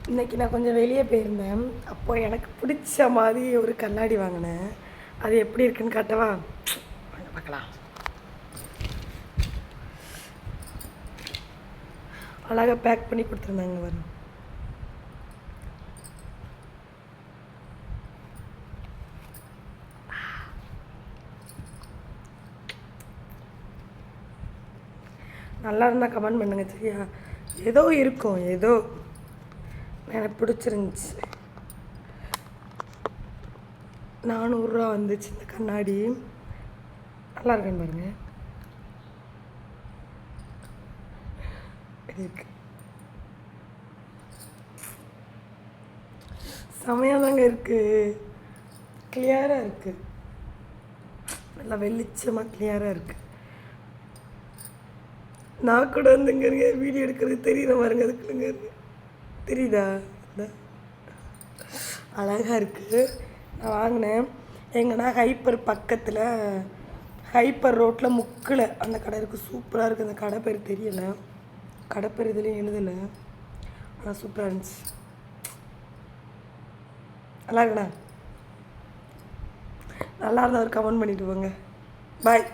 இன்றைக்கி நான் கொஞ்சம் வெளியே போயிருந்தேன். அப்போ எனக்கு பிடிச்ச மாதிரி ஒரு கண்ணாடி வாங்கினேன். அது எப்படி இருக்குன்னு காட்டவா? வாங்க பார்க்கலாம். அழகாக பேக் பண்ணி கொடுத்துருந்தாங்க வரும். நல்லா இருந்தால் கமெண்ட் பண்ணுங்க சரியா? ஏதோ இருக்கும், ஏதோ எனக்கு பிடிச்சிருந்துச்சி. 400 ரூபா வந்துச்சு இந்த கண்ணாடி. நல்லா இருக்கேன்னு பாருங்க. இருக்கு செமையாக தாங்க இருக்குது. கிளியராக இருக்குது, நல்லா வெளிச்சமாக கிளியராக இருக்குது. நான் கூட வந்துங்க வீடியோ எடுக்கிறது தெரியுற பாருங்க. அதுக்குள்ளங்க தெரியுதா? அழகாக இருக்குது. நான் வாங்கினேன் எங்கன்னா ஹைப்பர் பக்கத்தில், ஹைப்பர் ரோட்டில் முக்கில் அந்த கடை இருக்குது. சூப்பராக இருக்குது. அந்த கடை பேர் தெரியலை, கடை பேர் இதுலேயும் எழுதலை. ஆனால் சூப்பராக இருந்துச்சு. நல்லா இருக்குண்ணா. நல்லா இருந்தால் ஒரு கமெண்ட் பண்ணிவிட்டு போங்க. பாய்.